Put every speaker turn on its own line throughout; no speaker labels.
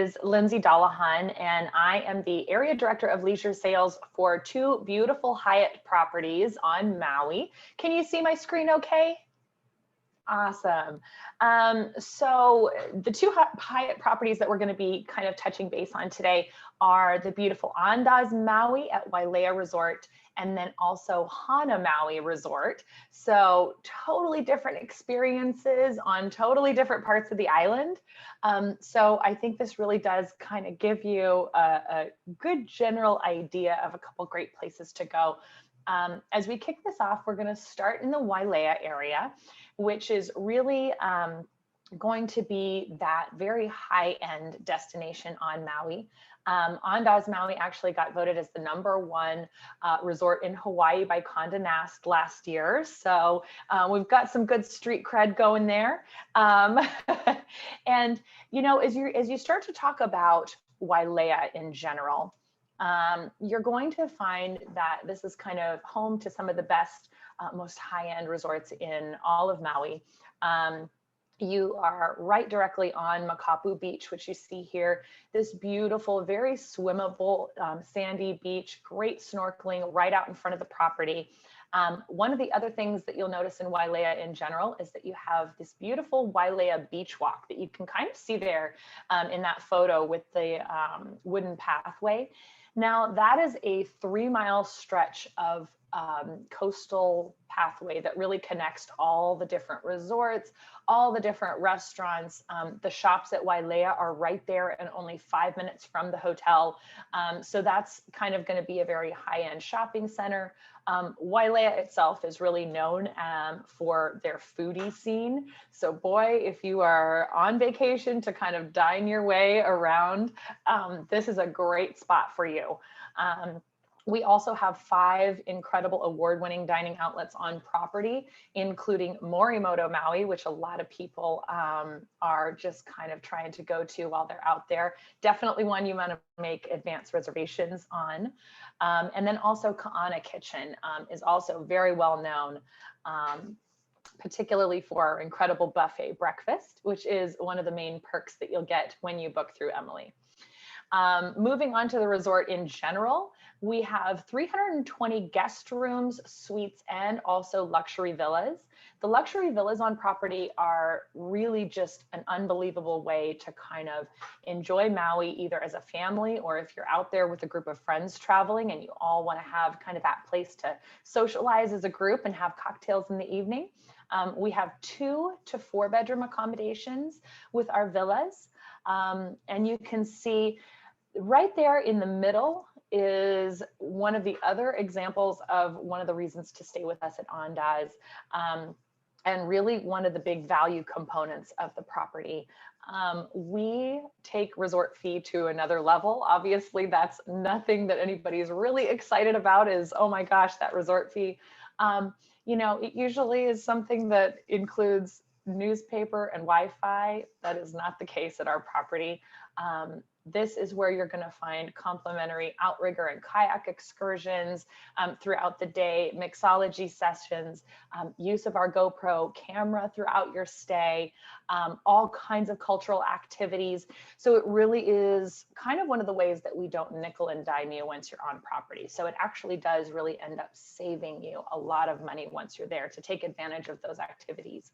is Lindsey Dollahon, and I am the Area Director of Leisure Sales for two beautiful Hyatt properties on Maui. Can you see my screen okay? Awesome. So the two Hyatt properties that we're going to be kind of touching base on today are the beautiful Andaz Maui at Wailea Resort, and then also Hana-Maui Resort. So totally different experiences on totally different parts of the island. So I think this really does kind of give you a good general idea of a couple great places to go. As we kick this off, we're going to start in the Wailea area, which is really going to be that very high-end destination on Maui. Andaz Maui actually got voted as the #1 resort in Hawaii by Condé Nast last year. So we've got some good street cred going there. And, you know, as you start to talk about Wailea in general, you're going to find that this is kind of home to some of the best, most high-end resorts in all of Maui. You are right directly on Makapu Beach, which you see here, this beautiful, very swimmable, sandy beach, great snorkeling right out in front of the property. One of the other things that you'll notice in Wailea in general is that you have this beautiful Wailea beach walk that you can kind of see there in that photo with the wooden pathway. Now that is a 3-mile stretch of coastal pathway that really connects all the different resorts, all the different restaurants. The shops at Wailea are right there and only 5 minutes from the hotel. So that's kind of going to be a very high-end shopping center. Wailea itself is really known for their foodie scene. So boy, if you are on vacation to kind of dine your way around, this is a great spot for you. We also have 5 incredible award-winning dining outlets on property, including Morimoto Maui, which a lot of people are just kind of trying to go to while they're out there. Definitely one you want to make advanced reservations on. And then also Ka'ana Kitchen is also very well known, particularly for our incredible buffet breakfast, which is one of the main perks that you'll get when you book through Emily. Moving on to the resort in general, we have 320 guest rooms, suites, and also luxury villas. The luxury villas on property are really just an unbelievable way to kind of enjoy Maui, either as a family or if you're out there with a group of friends traveling and you all want to have kind of that place to socialize as a group and have cocktails in the evening. We have 2 to 4 bedroom accommodations with our villas. And you can see right there in the middle is one of the other examples of one of the reasons to stay with us at Andaz, and really one of the big value components of the property. We take resort fee to another level. Obviously, that's nothing that anybody's really excited about is, oh my gosh, that resort fee. You know, it usually is something that includes newspaper and Wi-Fi. That is not the case at our property. This is where you're going to find complimentary outrigger and kayak excursions throughout the day, mixology sessions, use of our GoPro camera throughout your stay, all kinds of cultural activities. So it really is kind of one of the ways that we don't nickel and dime you once you're on property. So it actually does really end up saving you a lot of money once you're there to take advantage of those activities.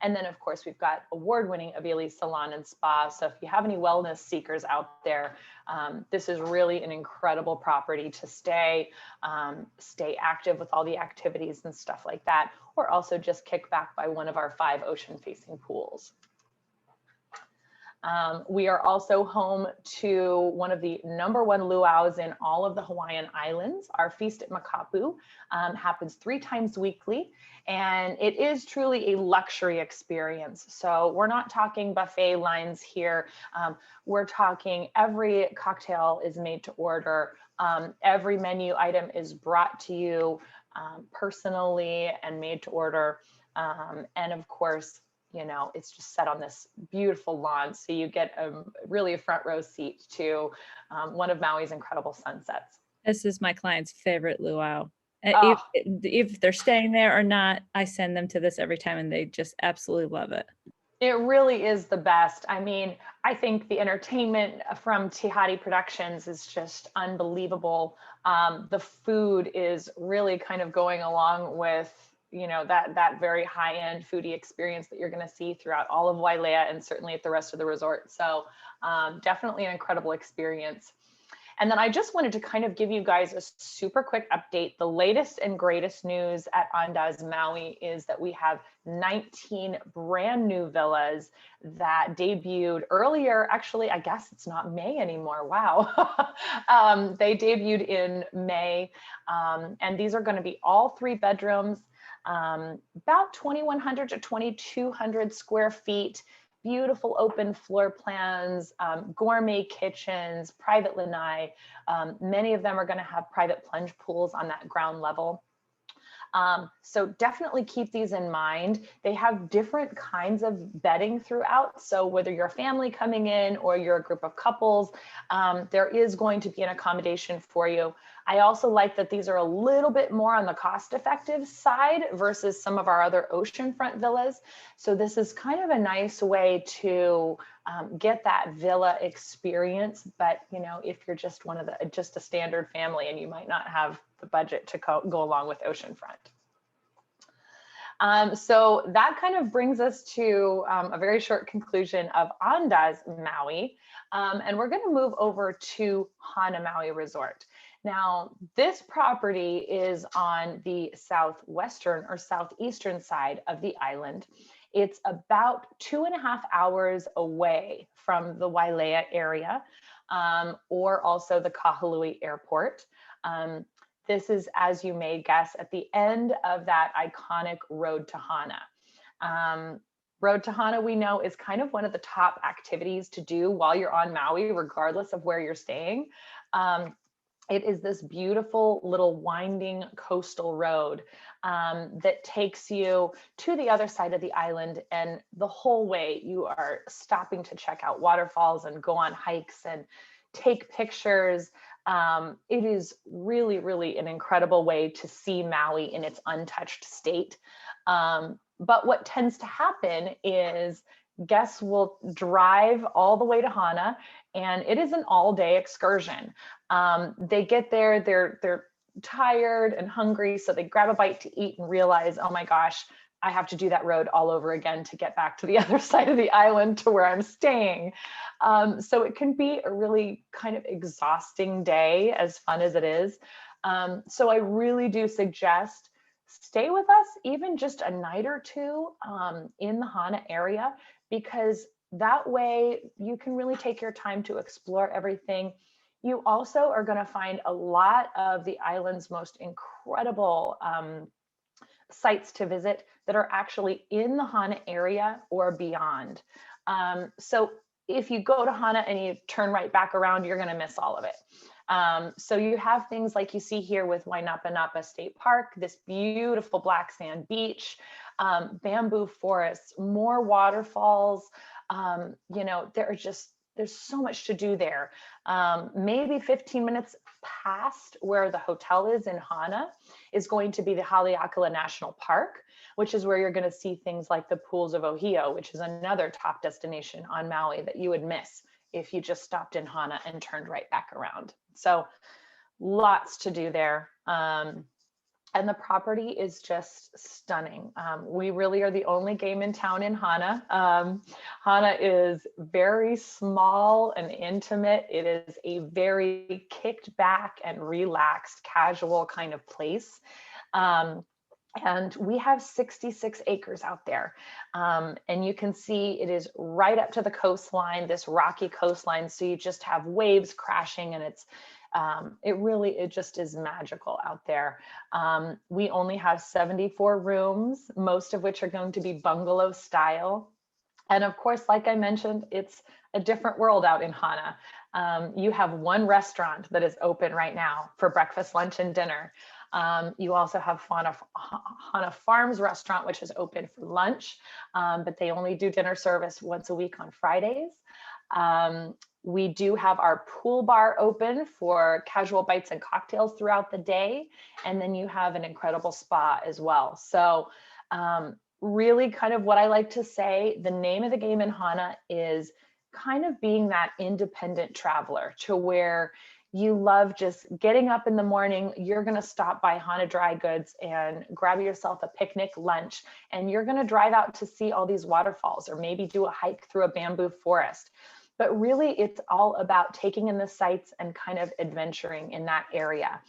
And then, of course, we've got award-winning Avili Salon and Spa. So if you have any wellness seekers out there, this is really an incredible property to stay active with all the activities and stuff like that, or also just kick back by one of our 5 ocean-facing pools. We are also home to one of the #1 luau's in all of the Hawaiian Islands. Our Feast at Makapu happens 3 times weekly, and it is truly a luxury experience. So we're not talking buffet lines here. We're talking every cocktail is made to order. Every menu item is brought to you personally and made to order. And of course, you know, it's just set on this beautiful lawn. So you get really a front row seat to one of Maui's incredible sunsets.
This is my client's favorite luau.
Oh.
If they're staying there or not, I send them to this every time and they just absolutely love it.
It really is the best. I mean, I think the entertainment from Tihati Productions is just unbelievable. The food is really kind of going along with, you know, that very high-end foodie experience that you're going to see throughout all of Wailea and certainly at the rest of the resort. So definitely an incredible experience. And then I just wanted to kind of give you guys a super quick update. The latest and greatest news at Andaz Maui is that we have 19 brand new villas that debuted earlier. Actually, I guess it's not May anymore. Wow. They debuted in May. And these are going to be all 3 bedrooms, about 2,100 to 2,200 square feet. Beautiful open floor plans, gourmet kitchens, private lanai. Many of them are going to have private plunge pools on that ground level. So definitely keep these in mind. They have different kinds of bedding throughout. So whether you're a family coming in or you're a group of couples, there is going to be an accommodation for you. I also like that these are a little bit more on the cost-effective side versus some of our other oceanfront villas. So this is kind of a nice way to get that villa experience. But you know, if you're just just a standard family and you might not have the budget to go along with oceanfront. So that kind of brings us to a very short conclusion of Andaz Maui. And we're going to move over to Hana-Maui Resort. Now, this property is on the southwestern or southeastern side of the island. It's about 2.5 hours away from the Wailea area, or also the Kahului Airport. This is, as you may guess, at the end of that iconic Road to Hana. Road to Hana, we know, is kind of one of the top activities to do while you're on Maui, regardless of where you're staying. It is this beautiful little winding coastal road that takes you to the other side of the island. And the whole way you are stopping to check out waterfalls and go on hikes and take pictures. It is really, really an incredible way to see Maui in its untouched state. But what tends to happen is guests will drive all the way to Hana, and it is an all-day excursion. They get there, they're tired and hungry, so they grab a bite to eat and realize, oh my gosh, I have to do that road all over again to get back to the other side of the island to where I'm staying. So it can be a really kind of exhausting day, as fun as it is. So I really do suggest stay with us even just a night or two in the Hana area, because that way you can really take your time to explore everything. You also are going to find a lot of the island's most incredible sites to visit that are actually in the Hana area or beyond. So if you go to Hana and you turn right back around, you're going to miss all of it. So you have things like you see here with Wainapa State Park, this beautiful black sand beach, bamboo forests, more waterfalls. You know, there's so much to do there. Maybe 15 minutes past where the hotel is in Hana is going to be the Haleakala National Park, which is where you're going to see things like the pools of Ohio, which is another top destination on Maui that you would miss if you just stopped in Hana and turned right back around. So lots to do there. And the property is just stunning. We really are the only game in town in Hana. Hana is very small and intimate. It is a very kicked back and relaxed, casual kind of place. And we have 66 acres out there. And you can see it is right up to the coastline, this rocky coastline. So you just have waves crashing, and it just is magical out there. We only have 74 rooms, most of which are going to be bungalow style. And of course, like I mentioned, it's a different world out in Hana. You have one restaurant that is open right now for breakfast, lunch, and dinner. You also have Hana Farms restaurant, which is open for lunch, but they only do dinner service once a week on Fridays. We do have our pool bar open for casual bites and cocktails throughout the day. And then you have an incredible spa as well. So really kind of what I like to say, the name of the game in Hana is kind of being that independent traveler, to where you love just getting up in the morning. You're going to stop by Hana Dry Goods and grab yourself a picnic lunch, and you're going to drive out to see all these waterfalls, or maybe do a hike through a bamboo forest. But really, it's all about taking in the sights and kind of adventuring in that area.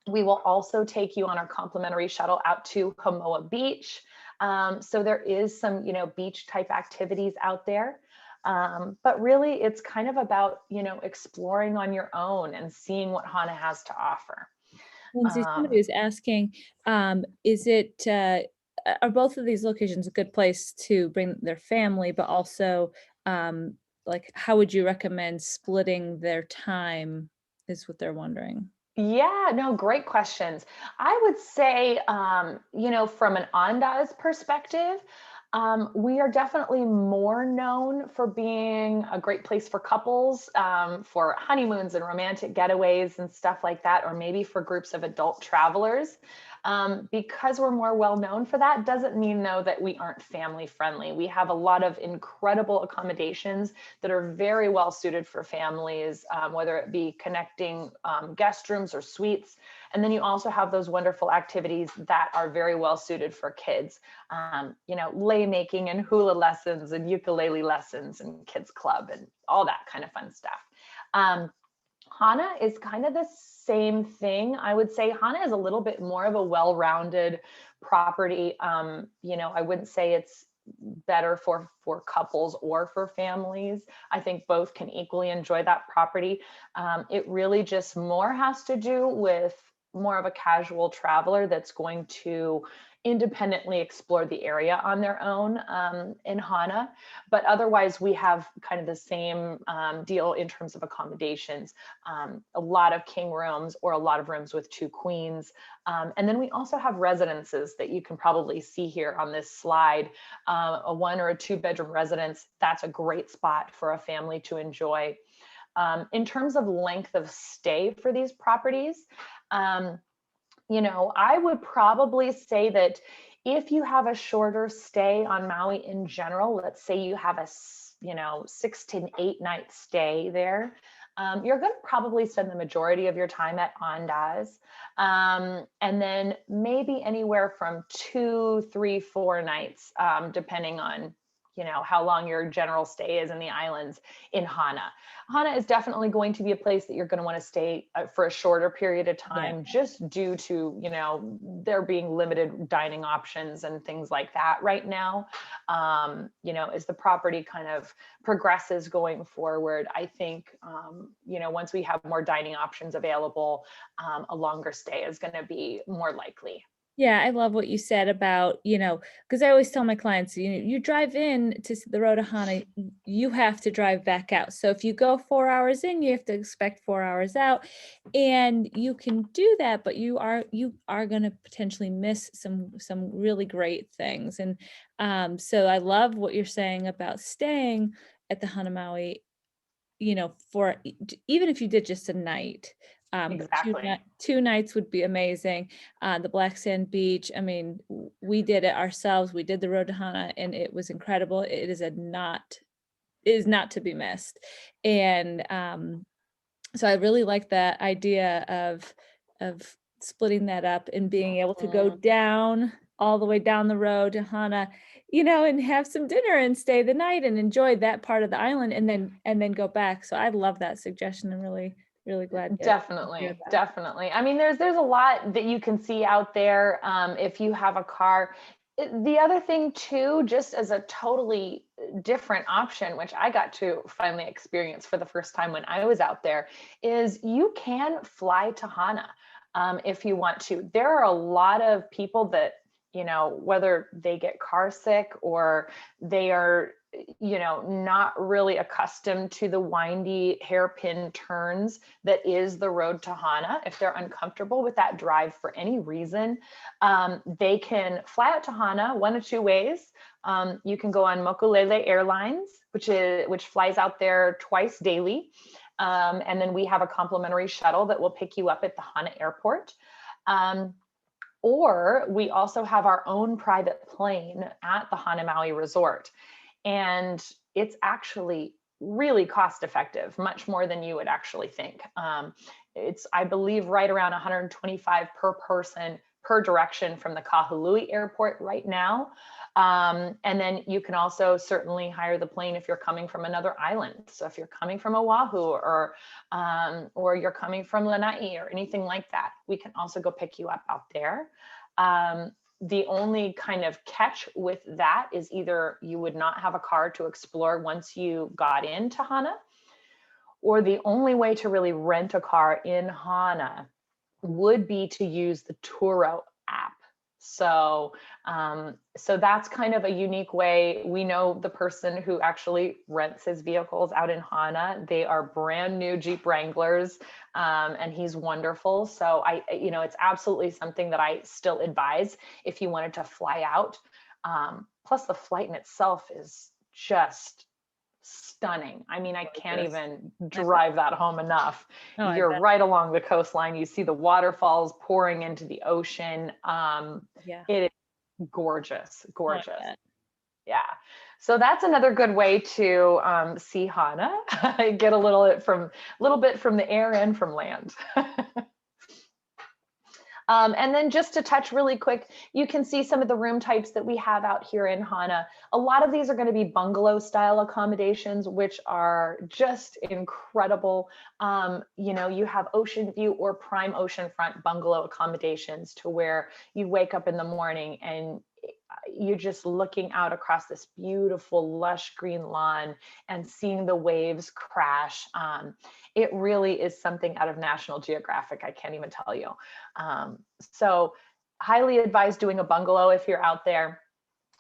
We will also take you on our complimentary shuttle out to Hamoa Beach. So there is some, beach type activities out there. But really, it's kind of about, exploring on your own and seeing what Hana has to offer.
Lindsey, somebody was asking, is it, are both of these locations a good place to bring their family, but also, like, how would you recommend splitting their time, is what they're wondering.
Yeah, no, great questions. I would say, from an Andaz perspective, we are definitely more known for being a great place for couples, for honeymoons and romantic getaways and stuff like that, or maybe for groups of adult travelers. Because we're more well known for that, doesn't mean, though, that we aren't family friendly. We have a lot of incredible accommodations that are very well suited for families, whether it be connecting guest rooms or suites. And then you also have those wonderful activities that are very well suited for kids, lei making and hula lessons and ukulele lessons and kids club and all that kind of fun stuff. Hana is kind of the same thing. I would say Hana is a little bit more of a well-rounded property. I wouldn't say it's better for couples or for families. I think both can equally enjoy that property. It really just more has to do with more of a casual traveler that's going to independently explore the area on their own in Hana. But otherwise, we have kind of the same deal in terms of accommodations. A lot of king rooms, or a lot of rooms with 2 queens. And then we also have residences that you can probably see here on this slide. A 1 or a 2 bedroom residence, that's a great spot for a family to enjoy. In terms of length of stay for these properties, I would probably say that if you have a shorter stay on Maui in general, let's say you have a 6 to 8 night stay there, you're going to probably spend the majority of your time at Andaz, and then maybe anywhere from 2, 3, 4 nights, depending on how long your general stay is in the islands in Hana. Hana is definitely going to be a place that you're going to want to stay for a shorter period of time, just due to, there being limited dining options and things like that right now. As the property kind of progresses going forward, I think, once we have more dining options available, a longer stay is going to be more likely.
Yeah, I love what you said about, because I always tell my clients, you drive in to the road to Hana, you have to drive back out. So if you go 4 hours in, you have to expect 4 hours out, and you can do that, but you are going to potentially miss some really great things. And so I love what you're saying about staying at the Hana-Maui, for even if you did just a night. But
Exactly.
2 nights would be amazing. The Black Sand Beach, I mean, we did it ourselves. We did the road to Hana, and it was incredible. It is not to be missed. And so I really like that idea of splitting that up and being able to go down all the way down the road to Hana, and have some dinner and stay the night and enjoy that part of the island, and then go back. So I love that suggestion. I'm really glad to hear that.
Definitely. I mean, there's a lot that you can see out there, if you have a car. The other thing too, just as a totally different option, which I got to finally experience for the first time when I was out there, is you can fly to Hana, if you want to. There are a lot of people that, whether they get car sick or they are, not really accustomed to the windy hairpin turns that is the road to Hana. If they're uncomfortable with that drive for any reason, they can fly out to Hana 1 of 2 ways. You can go on Mokulele Airlines, which flies out there twice daily. And then we have a complimentary shuttle that will pick you up at the Hana airport. Or we also have our own private plane at the Hana-Maui Resort. And it's actually really cost effective, much more than you would actually think. It's, I believe, right around 125 per person per direction from the Kahului airport right now. And then you can also certainly hire the plane if you're coming from another island. So if you're coming from Oahu, or you're coming from Lanai or anything like that, we can also go pick you up out there. The only kind of catch with that is either you would not have a car to explore once you got into Hana, or the only way to really rent a car in Hana would be to use the Turo app. So, so that's kind of a unique way. We know the person who actually rents his vehicles out in Hana. They are brand new Jeep Wranglers, and he's wonderful. So it's absolutely something that I still advise if you wanted to fly out. Plus the flight in itself is just stunning. I mean, I can't even drive that home enough.
Oh,
You're right along the coastline. You see the waterfalls pouring into the ocean.
Yeah.
It is gorgeous, gorgeous.
Oh,
Yeah. So that's another good way to see Hana. Get a little bit from the air and from land. And then just to touch really quick, you can see some of the room types that we have out here in Hana. A lot of these are going to be bungalow style accommodations, which are just incredible. You have ocean view or prime oceanfront bungalow accommodations to where you wake up in the morning and you're just looking out across this beautiful lush green lawn and seeing the waves crash. It really is something out of National Geographic. I can't even tell you. So highly advise doing a bungalow if you're out there.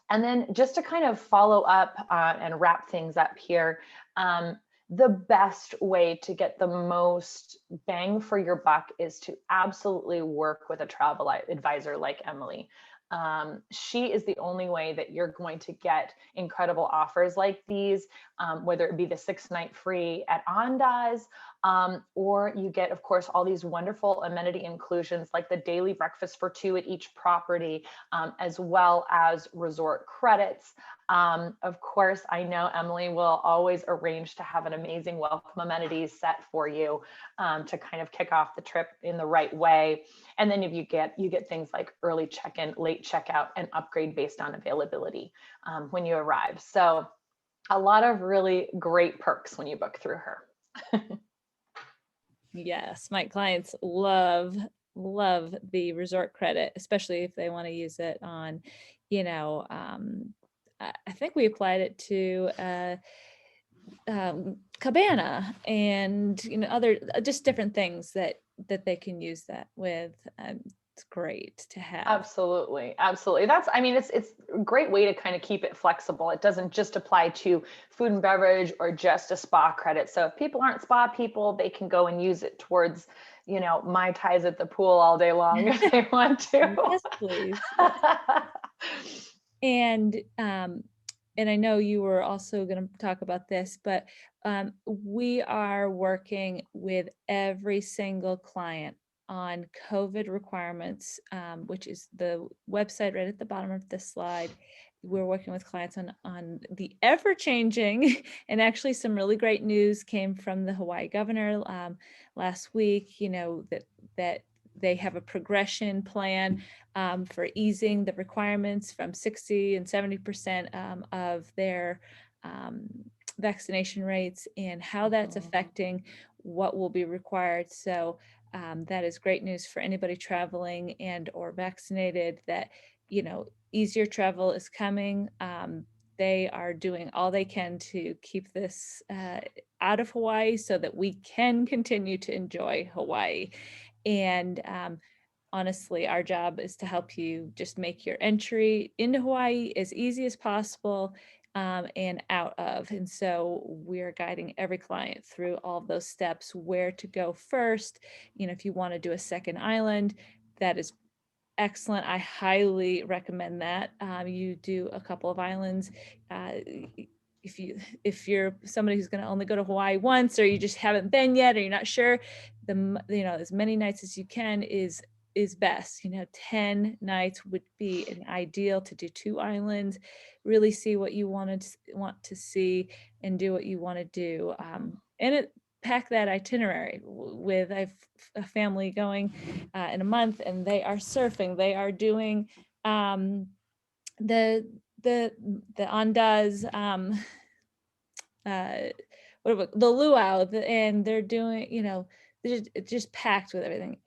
And then just to kind of follow up and wrap things up here, the best way to get the most bang for your buck is to absolutely work with a travel advisor like Emily. She is the only way that you're going to get incredible offers like these, whether it be the 6-night free at Andaz, or you get, of course, all these wonderful amenity inclusions like the daily breakfast for 2 at each property, as well as resort credits. Of course, I know Emily will always arrange to have an amazing welcome amenities set for you to kind of kick off the trip in the right way. And then if you get things like early check-in, late checkout, and upgrade based on availability when you arrive. So a lot of really great perks when you book through her.
Yes, my clients love the resort credit, especially if they want to use it on, I think we applied it to cabana and other just different things that they can use that with. It's great to have.
Absolutely. That's, it's a great way to kind of keep it flexible. It doesn't just apply to food and beverage or just a spa credit. So if people aren't spa people, they can go and use it towards, Mai Tais at the pool all day long if they want to.
Yes, please. And I know you were also going to talk about this, but we are working with every single client on COVID requirements, which is the website right at the bottom of this slide. We're working with clients on the ever-changing, and actually some really great news came from the Hawaii governor last week, that they have a progression plan for easing the requirements from 60 and 70% of their vaccination rates, and how that's affecting what will be required. So that is great news for anybody traveling and or vaccinated, that, easier travel is coming. They are doing all they can to keep this out of Hawaii so that we can continue to enjoy Hawaii. And honestly, our job is to help you just make your entry into Hawaii as easy as possible and out of. And so we're guiding every client through all of those steps, where to go first. If you want to do a second island, that is excellent. I highly recommend that. You do a couple of islands. If you're somebody who's going to only go to Hawaii once, or you just haven't been yet, or you're not sure, as many nights as you can is is best. 10 nights would be an ideal to do 2 islands, really see what you want to see and do what you want to do. And pack that itinerary with a family going in a month, and they are surfing, they are doing the Andaz, the Luau, and they're doing, it's just packed with everything,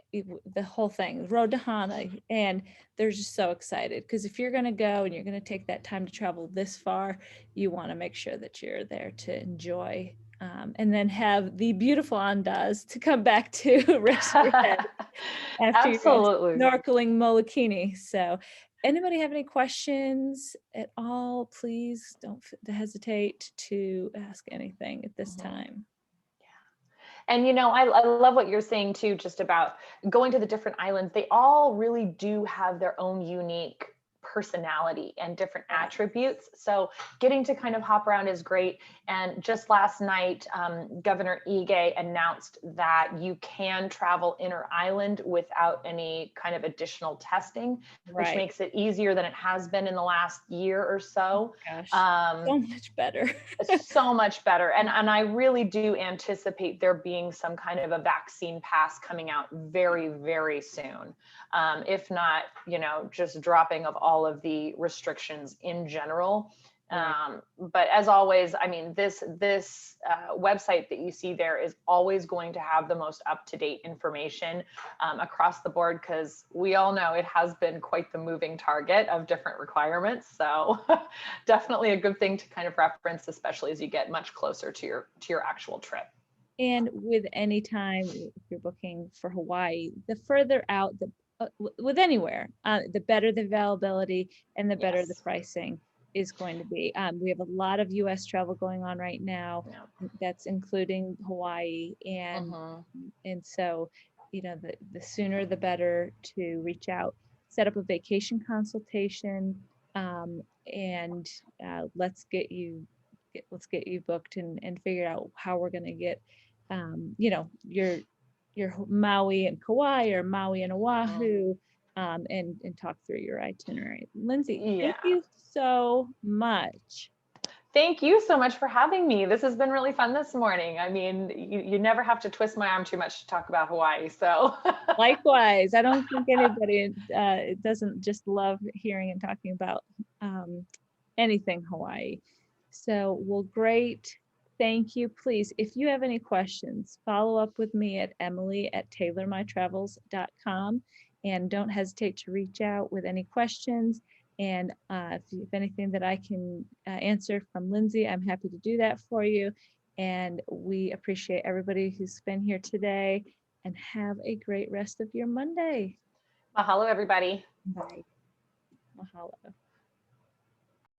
the whole thing, road to Hana, and they're just so excited because if you're going to go and you're going to take that time to travel this far, you want to make sure that you're there to enjoy, and then have the beautiful Andaz to come back to rest your head after you're
Absolutely.
snorkeling Molokini. So anybody have any questions at all, please don't hesitate to ask anything at this time.
And, I love what you're saying too, just about going to the different islands. They all really do have their own unique personality and different attributes. So getting to kind of hop around is great. And just last night, Governor Ige announced that you can travel inter-island without any kind of additional testing, which makes it easier than it has been in the last year or so.
Gosh, so much better.
So much better. And I really do anticipate there being some kind of a vaccine pass coming out very, very soon. If not, just dropping of all of the restrictions in general. But as always, I mean, this website that you see there is always going to have the most up-to-date information across the board, because we all know it has been quite the moving target of different requirements. So definitely a good thing to kind of reference, especially as you get much closer to your actual trip.
And with any time, if you're booking for Hawaii, the further out, with anywhere, the better the availability and the better the pricing is going to be. We have a lot of US travel going on right now. That's including Hawaii. And so, the sooner the better to reach out, set up a vacation consultation, and let's get you booked and figure out how we're going to get, your Maui and Kauai or Maui and Oahu, and talk through your itinerary. Lindsey, thank you so much.
Thank you so much for having me. This has been really fun this morning. I mean, you never have to twist my arm too much to talk about Hawaii. So
likewise, I don't think anybody doesn't just love hearing and talking about anything Hawaii. So, well, great. Thank you. Please, if you have any questions, follow up with me at emily@tailormytravels.com, and don't hesitate to reach out with any questions. And if anything that I can answer from Lindsey, I'm happy to do that for you. And we appreciate everybody who's been here today, and have a great rest of your Monday.
Mahalo, everybody.
Bye. Mahalo.